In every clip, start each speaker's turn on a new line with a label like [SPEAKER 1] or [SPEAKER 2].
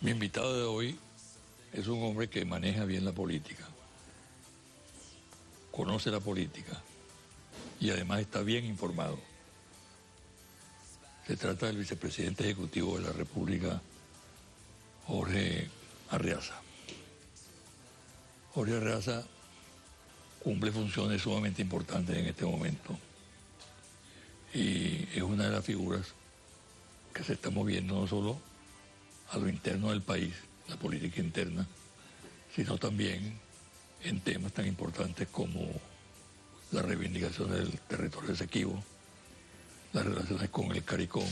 [SPEAKER 1] Mi invitado de hoy es un hombre que maneja bien la política, conoce la política y además está bien informado. Se trata del vicepresidente ejecutivo de la República, Jorge Arreaza. Jorge Arreaza cumple funciones sumamente importantes en este momento y es una de las figuras que se está moviendo no solo a lo interno del país, la política interna, sino también en temas tan importantes como la reivindicación del territorio Esequibo, las relaciones con el CARICOM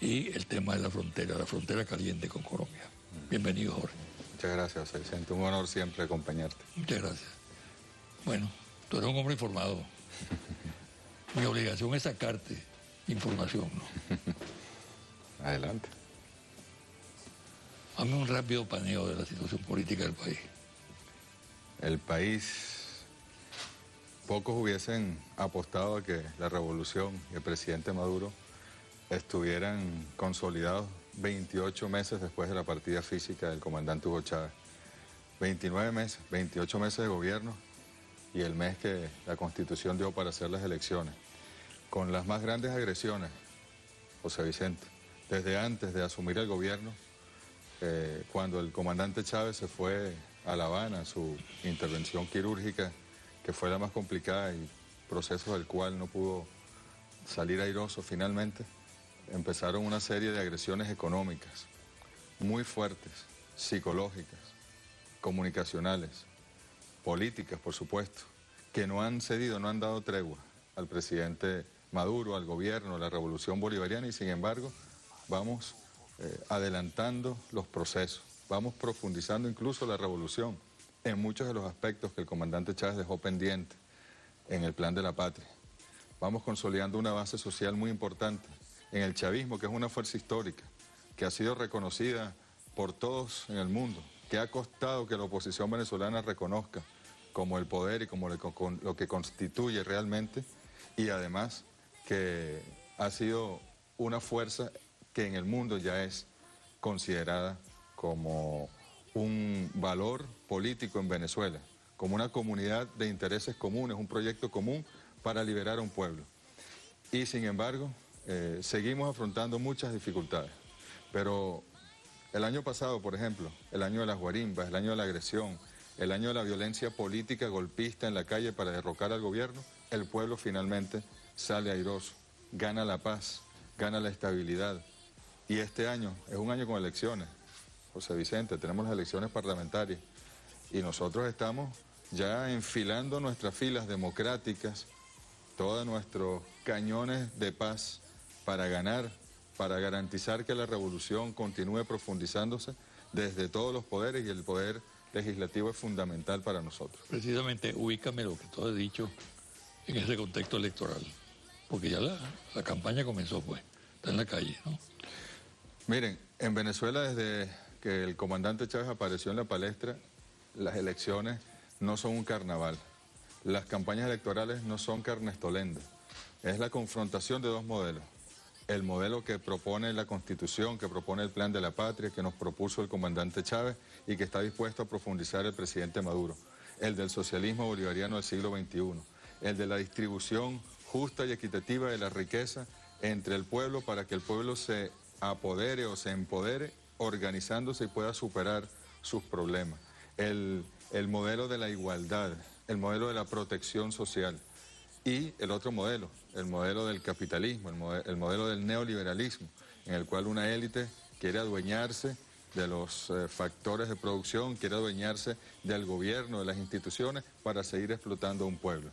[SPEAKER 1] y el tema de la frontera caliente con Colombia. Bienvenido, Jorge.
[SPEAKER 2] Muchas gracias, José Vicente. Un honor siempre acompañarte.
[SPEAKER 1] Muchas gracias. Bueno, tú eres un hombre informado. Mi obligación es sacarte información, ¿no?
[SPEAKER 2] Adelante.
[SPEAKER 1] Hazme un rápido paneo de la situación política del país.
[SPEAKER 2] El país, pocos hubiesen apostado a que la revolución y el presidente Maduro estuvieran consolidados 28 meses después de la partida física del comandante Hugo Chávez. 29 meses, 28 meses de gobierno y el mes que la Constitución dio para hacer las elecciones. Con las más grandes agresiones, José Vicente, desde antes de asumir el gobierno, cuando el comandante Chávez se fue a La Habana, su intervención quirúrgica, que fue la más complicada y proceso del cual no pudo salir airoso finalmente, empezaron una serie de agresiones económicas muy fuertes, psicológicas, comunicacionales, políticas, por supuesto, que no han cedido, no han dado tregua al presidente Maduro, al gobierno, a la revolución bolivariana y sin embargo vamos adelantando los procesos, vamos profundizando incluso la revolución en muchos de los aspectos que el comandante Chávez dejó pendiente en el plan de la patria. Vamos consolidando una base social muy importante en el chavismo, que es una fuerza histórica, que ha sido reconocida por todos en el mundo, que ha costado que la oposición venezolana reconozca como el poder y como lo que constituye realmente, y además que ha sido una fuerza que en el mundo ya es considerada como un valor político en Venezuela, como una comunidad de intereses comunes, un proyecto común para liberar a un pueblo. Y sin embargo, seguimos afrontando muchas dificultades. Pero el año pasado, por ejemplo, el año de las guarimbas, el año de la agresión, el año de la violencia política golpista en la calle para derrocar al gobierno, el pueblo finalmente sale airoso, gana la paz, gana la estabilidad. Y este año es un año con elecciones, José Vicente, tenemos las elecciones parlamentarias y nosotros estamos ya enfilando nuestras filas democráticas, todos nuestros cañones de paz para ganar, para garantizar que la revolución continúe profundizándose desde todos los poderes y el poder legislativo es fundamental para nosotros.
[SPEAKER 1] Precisamente, ubícame lo que tú has dicho en ese contexto electoral, porque ya la campaña comenzó, pues, está en la calle, ¿no?
[SPEAKER 2] Miren, en Venezuela desde que el comandante Chávez apareció en la palestra, las elecciones no son un carnaval. Las campañas electorales no son carnestolenda. Es la confrontación de dos modelos. El modelo que propone la Constitución, que propone el Plan de la Patria, que nos propuso el comandante Chávez y que está dispuesto a profundizar el presidente Maduro. El del socialismo bolivariano del siglo XXI. El de la distribución justa y equitativa de la riqueza entre el pueblo para que el pueblo se apodere o se empodere organizándose y pueda superar sus problemas. El modelo de la igualdad, el modelo de la protección social y el otro modelo, el modelo del capitalismo, el modelo del neoliberalismo, en el cual una élite quiere adueñarse de los factores de producción, quiere adueñarse del gobierno, de las instituciones para seguir explotando a un pueblo.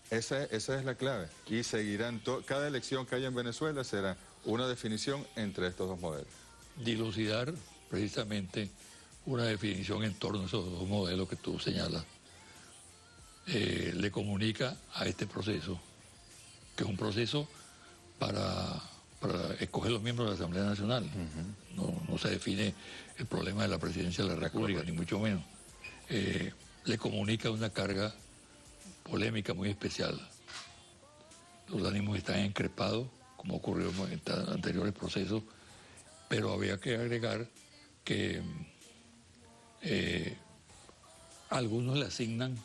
[SPEAKER 2] Esa es la clave y seguirán, cada elección que haya en Venezuela será una definición entre estos dos modelos.
[SPEAKER 1] Dilucidar precisamente una definición en torno a esos dos modelos que tú señalas, le comunica a este proceso, que es un proceso para escoger los miembros de la Asamblea Nacional. No se define el problema de la presidencia de la República, ni mucho menos. Le comunica una carga polémica muy especial. Los ánimos están encrespados, como ocurrió en anteriores procesos, pero había que agregar que algunos le asignan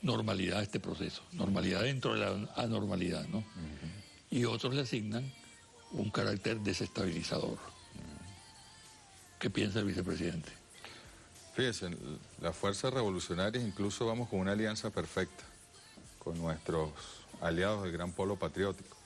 [SPEAKER 1] normalidad a este proceso, normalidad dentro de la anormalidad, ¿no? Y otros le asignan un carácter desestabilizador. ¿Qué piensa el vicepresidente?
[SPEAKER 2] Fíjense, las fuerzas revolucionarias incluso vamos con una alianza perfecta con nuestros aliados del Gran Polo Patriótico.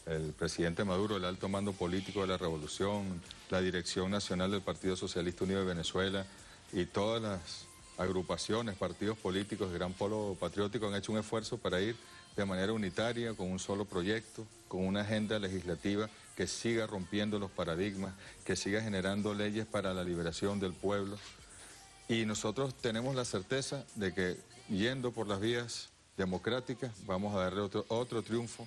[SPEAKER 2] El presidente Maduro, el alto mando político de la revolución, la dirección nacional del Partido Socialista Unido de Venezuela y todas las agrupaciones, partidos políticos del Gran Polo Patriótico han hecho un esfuerzo para ir de manera unitaria, con un solo proyecto, con una agenda legislativa que siga rompiendo los paradigmas, que siga generando leyes para la liberación del pueblo. Y nosotros tenemos la certeza de que yendo por las vías democráticas vamos a darle otro triunfo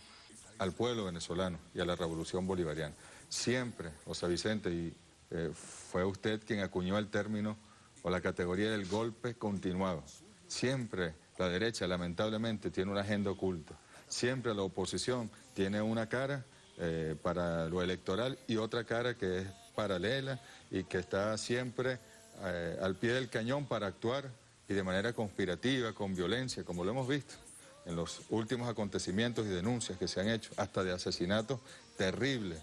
[SPEAKER 2] al pueblo venezolano y a la revolución bolivariana. Siempre, José Vicente, y fue usted quien acuñó el término o la categoría del golpe continuado. Siempre la derecha, lamentablemente, tiene una agenda oculta. Siempre la oposición tiene una cara para lo electoral y otra cara que es paralela y que está siempre al pie del cañón para actuar y de manera conspirativa, con violencia, como lo hemos visto en los últimos acontecimientos y denuncias que se han hecho, hasta de asesinatos terribles,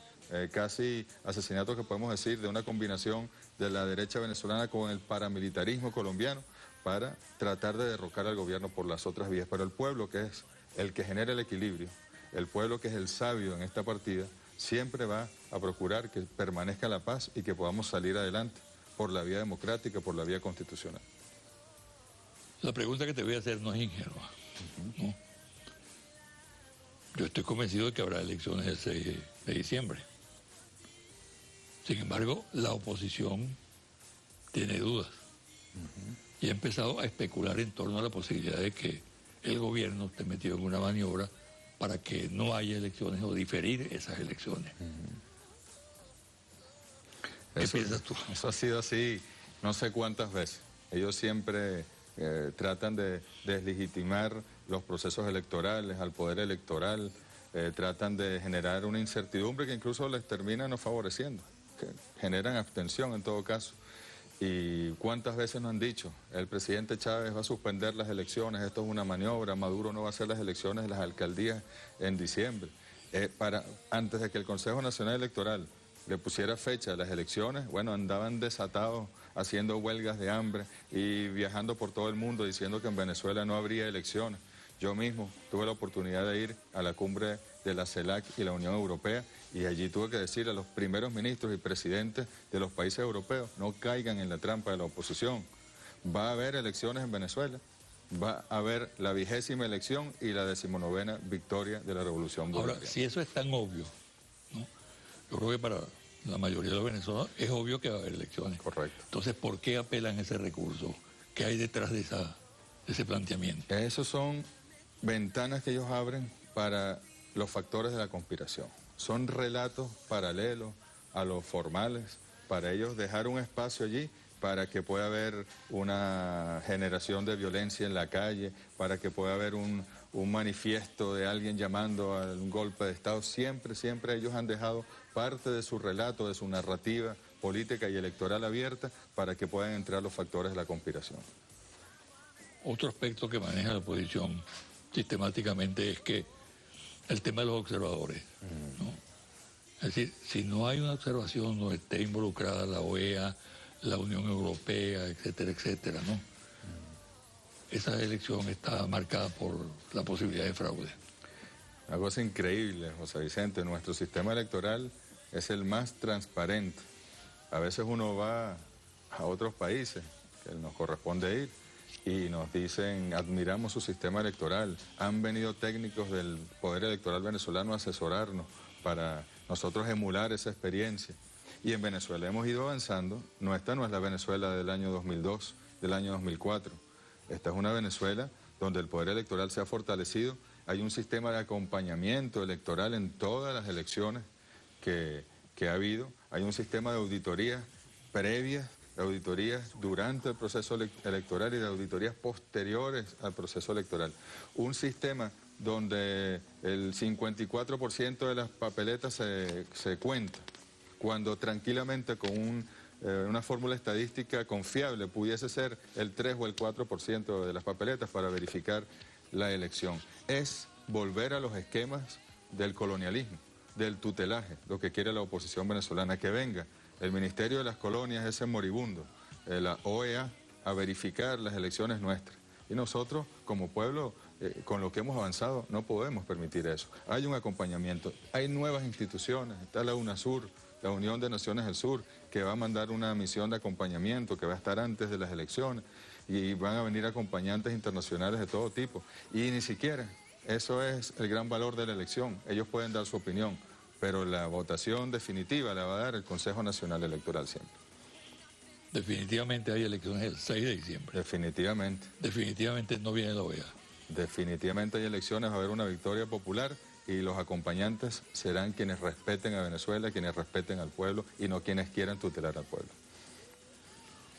[SPEAKER 2] casi asesinatos que podemos decir de una combinación de la derecha venezolana con el paramilitarismo colombiano para tratar de derrocar al gobierno por las otras vías. Pero el pueblo, que es el que genera el equilibrio, el pueblo que es el sabio en esta partida, siempre va a procurar que permanezca la paz y que podamos salir adelante por la vía democrática, por la vía constitucional.
[SPEAKER 1] La pregunta que te voy a hacer no es ingenua, ¿no? Yo estoy convencido de que habrá elecciones el 6 de diciembre. Sin embargo, la oposición tiene dudas y ha empezado a especular en torno a la posibilidad de que el gobierno esté metido en una maniobra para que no haya elecciones o diferir esas elecciones. ¿Qué piensas tú?
[SPEAKER 2] Eso ha sido así no sé cuántas veces. Ellos siempre tratan de deslegitimar los procesos electorales, al poder electoral, tratan de generar una incertidumbre que incluso les termina no favoreciendo, que generan abstención en todo caso. Y cuántas veces nos han dicho, el presidente Chávez va a suspender las elecciones, esto es una maniobra, Maduro no va a hacer las elecciones de las alcaldías en diciembre. Antes de que el Consejo Nacional Electoral le pusiera fecha a las elecciones, bueno, andaban desatados haciendo huelgas de hambre y viajando por todo el mundo diciendo que en Venezuela no habría elecciones. Yo mismo tuve la oportunidad de ir a la cumbre de la CELAC y la Unión Europea y allí tuve que decir a los primeros ministros y presidentes de los países europeos, no caigan en la trampa de la oposición. Va a haber elecciones en Venezuela, va a haber la 20ª elección y la 19ª victoria de la Revolución Bolivariana.
[SPEAKER 1] Ahora, si eso es tan obvio, ¿no? Yo creo que para la mayoría de los venezolanos es obvio que va a haber elecciones.
[SPEAKER 2] Correcto.
[SPEAKER 1] Entonces, ¿por qué apelan ese recurso? ¿Qué hay detrás de ese planteamiento?
[SPEAKER 2] Esos son ventanas que ellos abren para los factores de la conspiración. Son relatos paralelos a los formales, para ellos dejar un espacio allí para que pueda haber una generación de violencia en la calle, para que pueda haber un manifiesto de alguien llamando a un golpe de Estado. Siempre ellos han dejado parte de su relato, de su narrativa política y electoral abierta para que puedan entrar los factores de la conspiración.
[SPEAKER 1] Otro aspecto que maneja la oposición sistemáticamente es que el tema de los observadores, ¿no? Es decir, si no hay una observación donde esté involucrada la OEA, la Unión Europea, etcétera, etcétera, ¿no? Esa elección está marcada por la posibilidad de fraude.
[SPEAKER 2] Una cosa increíble, José Vicente, nuestro sistema electoral es el más transparente. A veces uno va a otros países que nos corresponde ir y nos dicen, admiramos su sistema electoral. Han venido técnicos del Poder Electoral venezolano a asesorarnos para nosotros emular esa experiencia. Y en Venezuela hemos ido avanzando. Esta no es la Venezuela del año 2002, del año 2004. Esta es una Venezuela donde el Poder Electoral se ha fortalecido. Hay un sistema de acompañamiento electoral en todas las elecciones que ha habido. Hay un sistema de auditorías previas, de auditorías durante el proceso electoral y de auditorías posteriores al proceso electoral. Un sistema donde el 54% de las papeletas se cuenta, cuando tranquilamente con un una fórmula estadística confiable, pudiese ser el 3 o el 4% de las papeletas para verificar la elección. Es volver a los esquemas del colonialismo, del tutelaje, lo que quiere la oposición venezolana, que venga el Ministerio de las Colonias, ese moribundo, la OEA, a verificar las elecciones nuestras. Y nosotros, como pueblo, con lo que hemos avanzado, no podemos permitir eso. Hay un acompañamiento, hay nuevas instituciones, está la UNASUR, la Unión de Naciones del Sur, que va a mandar una misión de acompañamiento, que va a estar antes de las elecciones, y van a venir acompañantes internacionales de todo tipo. Y ni siquiera, eso es el gran valor de la elección, ellos pueden dar su opinión, pero la votación definitiva la va a dar el Consejo Nacional Electoral siempre.
[SPEAKER 1] Definitivamente hay elecciones el 6 de diciembre.
[SPEAKER 2] Definitivamente.
[SPEAKER 1] Definitivamente no viene la OEA.
[SPEAKER 2] Definitivamente hay elecciones, va a haber una victoria popular y los acompañantes serán quienes respeten a Venezuela, quienes respeten al pueblo y no quienes quieran tutelar al pueblo.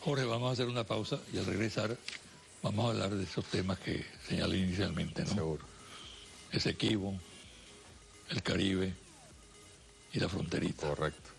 [SPEAKER 1] Jorge, vamos a hacer una pausa y al regresar vamos a hablar de esos temas que señalé inicialmente, ¿no?
[SPEAKER 2] Seguro.
[SPEAKER 1] Esequibo, el Caribe y la fronterita.
[SPEAKER 2] Correcto.